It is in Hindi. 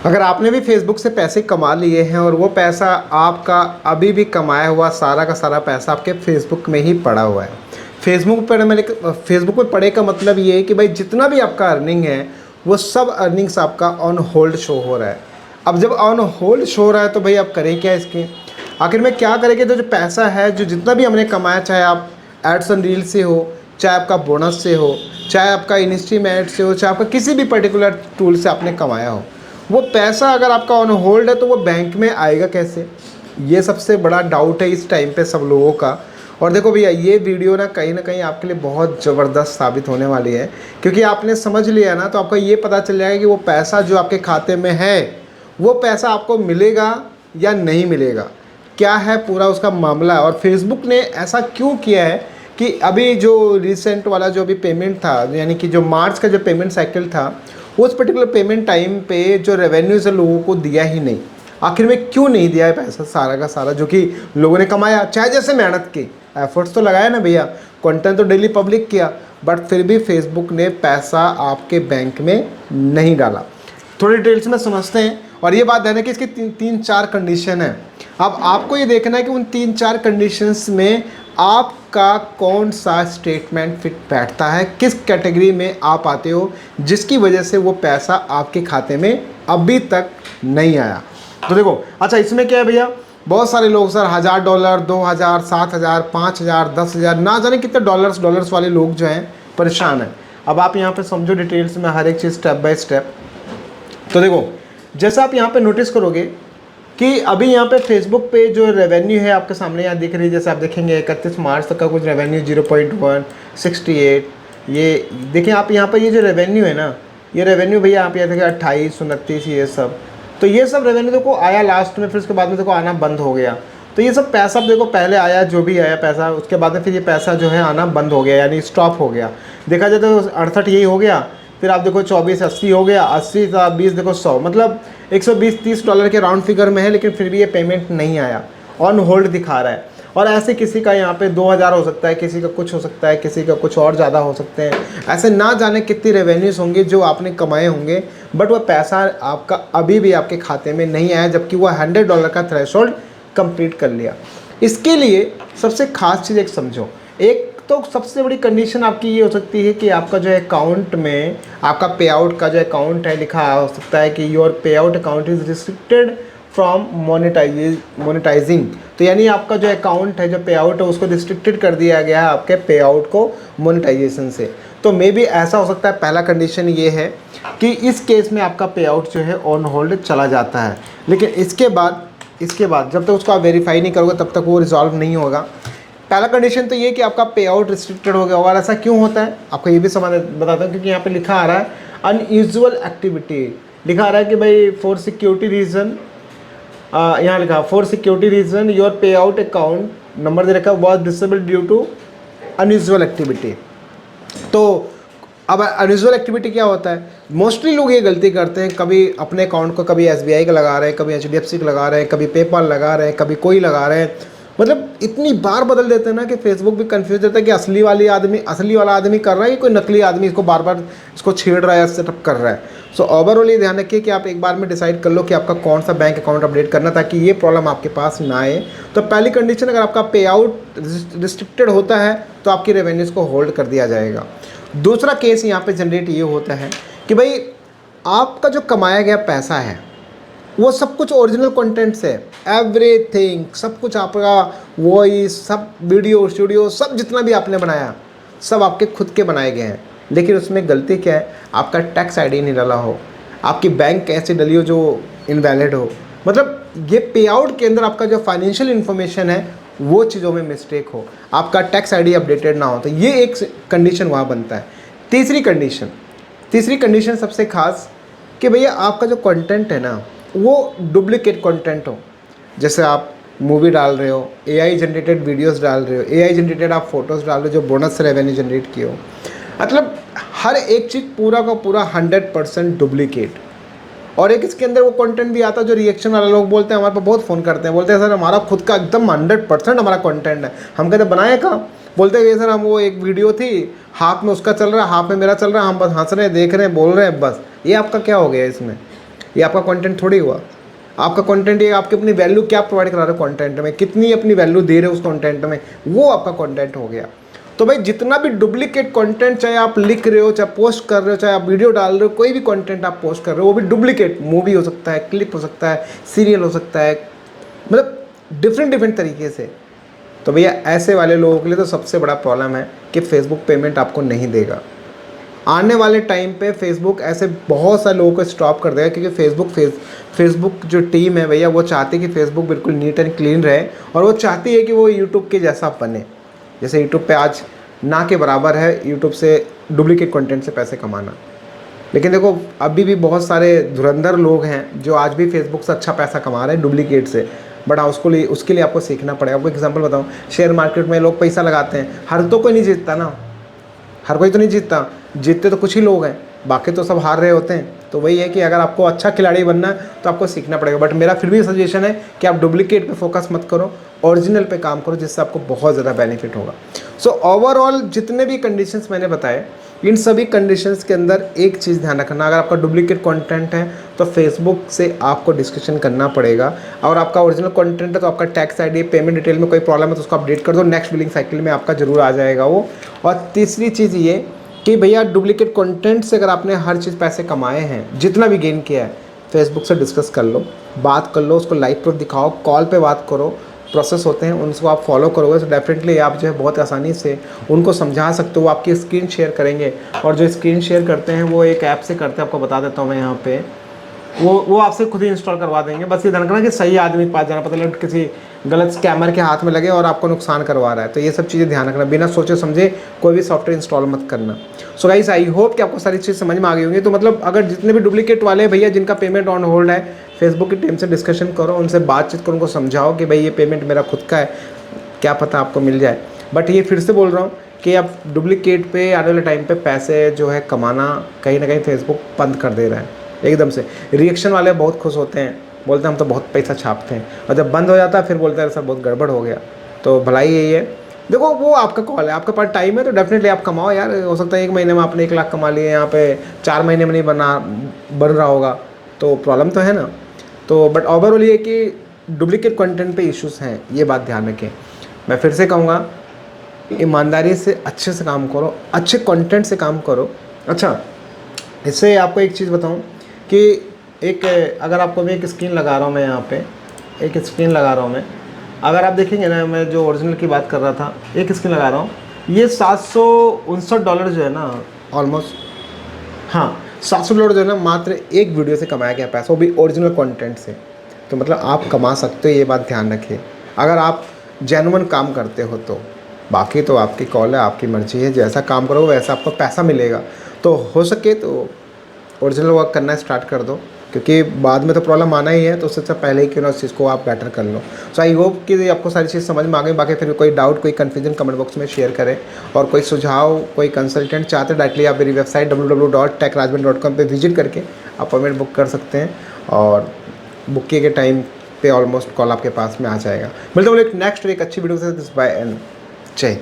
अगर आपने भी फेसबुक से पैसे कमा लिए हैं और वो पैसा आपका अभी भी कमाया हुआ सारा का सारा पैसा आपके फेसबुक में ही पड़ा हुआ है। फेसबुक में पड़े का मतलब ये है कि भाई जितना भी आपका अर्निंग है वो सब अर्निंग्स आपका ऑन होल्ड शो हो रहा है। अब जब ऑन होल्ड शो हो रहा है तो भाई आप करें क्या इसके, आखिर में क्या करेंगे। तो जो पैसा है जो जितना भी हमने कमाया, चाहे आप एड्स एंड रील से हो, चाहे आपका बोनस से हो, चाहे आपका इंस्ट्रीम एड से हो, चाहे आपका किसी भी पर्टिकुलर टूल से आपने कमाया हो, वो पैसा अगर आपका ऑन होल्ड है तो वो बैंक में आएगा कैसे। ये सबसे बड़ा डाउट है इस टाइम पे सब लोगों का। और देखो भैया, ये वीडियो ना कहीं आपके लिए बहुत ज़बरदस्त साबित होने वाली है, क्योंकि आपने समझ लिया ना तो आपको ये पता चल जाएगा कि वो पैसा जो आपके खाते में है वो पैसा आपको मिलेगा या नहीं मिलेगा, क्या है पूरा उसका मामला। और फेसबुक ने ऐसा क्यों किया है कि अभी जो रिसेंट वाला जो अभी पेमेंट था, यानी कि जो मार्च का जो पेमेंट साइकिल था, उस पर्टिकुलर पेमेंट टाइम पे जो रेवेन्यूज़ है लोगों को दिया ही नहीं। आखिर में क्यों नहीं दिया है पैसा सारा का सारा जो कि लोगों ने कमाया, चाहे जैसे मेहनत की, एफर्ट्स तो लगाया ना भैया, कंटेंट तो डेली पब्लिक किया, बट फिर भी फेसबुक ने पैसा आपके बैंक में नहीं डाला। थोड़ी डिटेल्स में समझते हैं। और ये बात ध्यान है कि इसकी तीन चार कंडीशन है। अब आपको ये देखना है कि उन 3-4 कंडीशंस में आपका कौन सा स्टेटमेंट फिट बैठता है, किस कैटेगरी में आप आते हो जिसकी वजह से वो पैसा आपके खाते में अभी तक नहीं आया। तो देखो, अच्छा इसमें क्या है भैया, बहुत सारे लोग सर $1000, 2000, 7000, 5000, 10,000, ना जाने कितने डॉलर्स वाले लोग जो हैं परेशान हैं। अब आप यहाँ पे समझो डिटेल्स में हर एक चीज़ स्टेप बाय स्टेप। तो देखो, जैसा आप यहाँ पे नोटिस करोगे कि अभी यहाँ पे फेसबुक पे जो रेवेन्यू है आपके सामने यहाँ दिख रही है, जैसे आप देखेंगे 31 मार्च तक का कुछ रेवेन्यू 0.168। ये देखिए आप यहाँ पे ये जो रेवेन्यू है ना, ये रेवेन्यू भैया आप यहाँ देखिए 28, 29, ये सब, तो ये सब रेवेन्यू देखो आया लास्ट में, फिर उसके बाद में देखो आना बंद हो गया। तो ये सब पैसा देखो पहले आया जो भी आया पैसा, उसके बाद में फिर ये पैसा जो है आना बंद हो गया, यानी स्टॉप हो गया। देखा जाए तो 68 यही हो गया, फिर आप देखो 24, 80 हो गया, 80 था 20, देखो 100, मतलब $120-130 के राउंड फिगर में है, लेकिन फिर भी ये पेमेंट नहीं आया, ऑन होल्ड दिखा रहा है। और ऐसे किसी का यहाँ पे 2000 हो सकता है, किसी का कुछ हो सकता है, किसी का कुछ और ज़्यादा हो सकते हैं। ऐसे ना जाने कितनी रेवेन्यूज़ होंगे जो आपने कमाए होंगे, बट वह पैसा आपका अभी भी आपके खाते में नहीं आया, जबकि वह $100 का थ्रेशोल्ड कंप्लीट कर लिया। इसके लिए सबसे खास चीज़ एक समझो, एक तो सबसे बड़ी कंडीशन आपकी ये हो सकती है कि आपका जो अकाउंट में आपका पे आउट का जो अकाउंट है लिखा हो सकता है कि your payout account is restricted from monetising. तो यानी आपका जो अकाउंट है, जो पे आउट है, उसको रिस्ट्रिक्टेड कर दिया गया है आपके पे आउट को मोनेटाइजेशन से। तो मे बी ऐसा हो सकता है, पहला कंडीशन ये है कि इस केस में आपका पे आउट जो है ऑन होल्ड चला जाता है, लेकिन इसके बाद जब तक उसको आप वेरीफाई नहीं करोगे तब तक वो रिजॉल्व नहीं होगा। पहला कंडीशन तो ये कि आपका पे आउट रिस्ट्रिक्टेड हो गया। और ऐसा क्यों होता है आपको ये भी समझ बताता हूँ, क्योंकि यहाँ पे लिखा आ रहा है अनयूजुअल एक्टिविटी, लिखा आ रहा है कि भाई फॉर सिक्योरिटी रीज़न, यहाँ लिखा for security reason your payout account number दे रखा was disable due to unusual activity. तो अब अनयूजुअल एक्टिविटी क्या होता है, मोस्टली लोग ये गलती करते हैं, कभी अपने अकाउंट को कभी SBI का लगा रहे हैं, कभी HDFC का लगा रहे हैं, कभी पेपाल लगा रहे हैं, कभी कोई लगा रहे हैं, मतलब इतनी बार बदल देते हैं ना कि फेसबुक भी कंफ्यूज रहता है कि असली वाला आदमी कर रहा है कि कोई नकली आदमी इसको बार बार इसको छेड़ रहा है, सेटअप कर रहा है। सो ओवरऑल ये ध्यान रखिए कि आप एक बार में डिसाइड कर लो कि आपका कौन सा बैंक अकाउंट अपडेट करना, ताकि ये प्रॉब्लम आपके पास ना आए। तो पहली कंडीशन, अगर आपका पे आउट रिस्ट्रिक्टेड होता है तो आपकी रेवेन्यूज़ को होल्ड कर दिया जाएगा। दूसरा केस यहाँ पे जनरेट ये होता है कि भाई आपका जो कमाया गया पैसा है वो सब कुछ ओरिजिनल कंटेंट से, एवरीथिंग, सब कुछ आपका वॉइस, सब वीडियो स्टूडियो, सब जितना भी आपने बनाया सब आपके खुद के बनाए गए हैं, लेकिन उसमें गलती क्या है, आपका टैक्स ID नहीं डाला हो, आपकी बैंक कैसे डली हो जो इनवैलिड हो, मतलब ये पे आउट के अंदर आपका जो फाइनेंशियल इन्फॉर्मेशन है वो चीज़ों में मिस्टेक हो, आपका टैक्स ID अपडेटेड ना हो, तो ये एक कंडीशन वहाँ बनता है। तीसरी कंडीशन सबसे खास कि भैया आपका जो कंटेंट है ना वो डुप्लीकेट कंटेंट हो। जैसे आप मूवी डाल रहे हो, AI जनरेटेड वीडियोस डाल रहे हो, AI जनरेटेड आप फोटोज़ डाल रहे हो जो बोनस से रेवेन्यू जनरेट किए हो, मतलब हर एक चीज़ पूरा का पूरा 100% डुप्लीकेट। और एक इसके अंदर वो कंटेंट भी आता है जो रिएक्शन वाले लोग बोलते हैं, हमारे पास बहुत फ़ोन करते हैं, बोलते हैं सर हमारा खुद का एकदम 100% हमारा कंटेंट है। हम कहते बनाए कहाँ, बोलते हैं सर हम वो एक वीडियो थी, हाफ में उसका चल रहा है, हाफ में मेरा चल रहा है, हम बस हंस रहे हैं, देख रहे हैं, बोल रहे हैं, बस। ये आपका क्या हो गया इसमें, ये आपका कंटेंट थोड़ी हुआ। आपका कंटेंट ये आपकी अपनी वैल्यू क्या प्रोवाइड करा रहे हो कंटेंट में, कितनी अपनी वैल्यू दे रहे हो उस कंटेंट में, वो आपका कंटेंट हो गया। तो भाई जितना भी डुप्लीकेट कंटेंट, चाहे आप लिख रहे हो, चाहे पोस्ट कर रहे हो, चाहे आप वीडियो डाल रहे हो, कोई भी कंटेंट आप पोस्ट कर रहे हो, वो भी डुप्लीकेट मूवी हो सकता है, क्लिप हो सकता है, सीरियल हो सकता है, मतलब डिफरेंट तरीके से। तो भैया ऐसे वाले लोगों के लिए तो सबसे बड़ा प्रॉब्लम है कि फेसबुक पेमेंट आपको नहीं देगा। आने वाले टाइम पे फेसबुक ऐसे बहुत सारे लोगों को स्टॉप कर देगा, क्योंकि फेसबुक जो टीम है भैया, वो चाहती है कि फेसबुक बिल्कुल नीट एंड क्लीन रहे, और वो चाहती है कि वो यूट्यूब के जैसा बने। जैसे यूट्यूब पे आज ना के बराबर है यूट्यूब से डुप्लीकेट कंटेंट से पैसे कमाना। लेकिन देखो अभी भी बहुत सारे धुरंधर लोग हैं जो आज भी फेसबुक से अच्छा पैसा कमा रहे हैं डुप्लीकेट से। बट हाँ, उसके लिए आपको सीखना पड़ेगा। आपको एग्जांपल बताऊँ, शेयर मार्केट में लोग पैसा लगाते हैं, हर तो कोई नहीं जीतता ना, हर कोई तो नहीं जीतता, जीतते तो कुछ ही लोग हैं, बाकी तो सब हार रहे होते हैं। तो वही है कि अगर आपको अच्छा खिलाड़ी बनना है तो आपको सीखना पड़ेगा। बट मेरा फिर भी सजेशन है कि आप डुप्लीकेट पे फोकस मत करो, ओरिजिनल पे काम करो, जिससे आपको बहुत ज़्यादा बेनिफिट होगा। सो ओवरऑल जितने भी कंडीशंस मैंने बताए, इन सभी कंडीशंस के अंदर एक चीज़ ध्यान रखना, अगर आपका डुप्लीकेट कंटेंट है तो फेसबुक से आपको डिस्कशन करना पड़ेगा, और आपका ओरिजिनल कंटेंट है तो आपका टैक्स आईडी, पेमेंट डिटेल में कोई प्रॉब्लम है तो उसको अपडेट कर दो, नेक्स्ट बिलिंग साइकिल में आपका जरूर आ जाएगा वो। और तीसरी चीज़ ये कि भैया डुप्लीकेट कंटेंट से अगर आपने हर चीज़ पैसे कमाए हैं, जितना भी गेन किया है, फेसबुक से डिस्कस कर लो, बात कर लो, उसको लाइव प्रूफ दिखाओ, कॉल पे बात करो, प्रोसेस होते हैं उनको आप फॉलो करोगे तो डेफिनेटली आप जो है बहुत आसानी से उनको समझा सकते हो। वो आपकी स्क्रीन शेयर करेंगे, और जो स्क्रीन शेयर करते हैं वो एक ऐप से करते हैं, आपको बता देता हूँ मैं यहाँ पे, वो आपसे खुद ही इंस्टॉल करवा देंगे। बस ये ध्यान रखना कि सही आदमी के पास जाना, पता लगे किसी गलत स्कैमर के हाथ में लगे और आपको नुकसान करवा रहा है। तो ये सब चीज़ें ध्यान रखना, बिना सोचे समझे कोई भी सॉफ्टवेयर इंस्टॉल मत करना। सो गाइस, आई होप कि आपको सारी चीज़ समझ में आ गई होंगी। तो मतलब अगर जितने भी डुप्लीकेट वाले भैया जिनका पेमेंट ऑन होल्ड है, फेसबुक की टीम से डिस्कशन करो, उनसे बातचीत करो, उनको समझाओ कि भाई ये पेमेंट मेरा खुद का है, क्या पता आपको मिल जाए। बट ये फिर से बोल रहा हूँ कि आप डुप्लीकेट पे आने वाले टाइम पे पैसे जो है कमाना कहीं ना कहीं फेसबुक बंद कर दे रहा है एकदम से। रिएक्शन वाले बहुत खुश होते हैं, बोलते हैं हम तो बहुत पैसा छापते हैं, और जब बंद हो जाता है फिर बोलते हैं सर बहुत गड़बड़ हो गया। तो भलाई यही है, देखो वो आपका कॉल है, आपके पास टाइम है तो डेफिनेटली आप कमाओ यार। हो सकता है 1 महीने में आपने 1 लाख कमा लिए, यहाँ पे 4 महीने में नहीं बन रहा होगा, तो प्रॉब्लम तो है ना। तो बट ओवरऑल ये कि डुप्लीकेट कंटेंट पे इश्यूज़ हैं, ये बात ध्यान रखें। मैं फिर से कहूँगा, ईमानदारी से अच्छे से काम करो, अच्छे कंटेंट से काम करो। अच्छा, इससे आपको एक चीज़ बताऊँ कि अगर आपको मैं एक स्क्रीन लगा रहा हूँ, मैं यहाँ पे एक स्क्रीन लगा रहा हूँ मैं, अगर आप देखेंगे ना, मैं जो ओरिजिनल की बात कर रहा था, एक स्क्रीन लगा रहा हूँ, ये $759 जो है ना, ऑलमोस्ट, हाँ $700 जो है ना, मात्र एक वीडियो से कमाया गया पैसा, वो भी ओरिजिनल कंटेंट से। तो मतलब आप कमा सकते हो, ये बात ध्यान रखिए, अगर आप जेन्युइन काम करते हो तो। बाकी तो आपकी कॉल है, आपकी मर्ज़ी है, जैसा काम करोगे वैसा आपको पैसा मिलेगा। तो हो सके तो ओरिजिनल वर्क करना स्टार्ट कर दो, क्योंकि बाद में तो प्रॉब्लम आना ही है, तो उससे अच्छा पहले ही क्यों ना उस चीज़ को आप बेटर कर लो। सो आई होप कि आपको सारी चीज़ समझ में आ गई। बाकी फिर कोई डाउट, कोई कन्फ्यूजन कमेंट बॉक्स में शेयर करें, और कोई सुझाव, कोई कंसल्टेंट चाहते डायरेक्टली आप मेरी वेबसाइट www.techrajban.com पे विजिट करके अपॉइंटमेंट बुक कर सकते हैं, और बुक किए के टाइम पे ऑलमोस्ट कॉल आपके पास में आ जाएगा। मिलते हैं एक नेक्स्ट एक अच्छी वीडियो से। बाय एंड जय।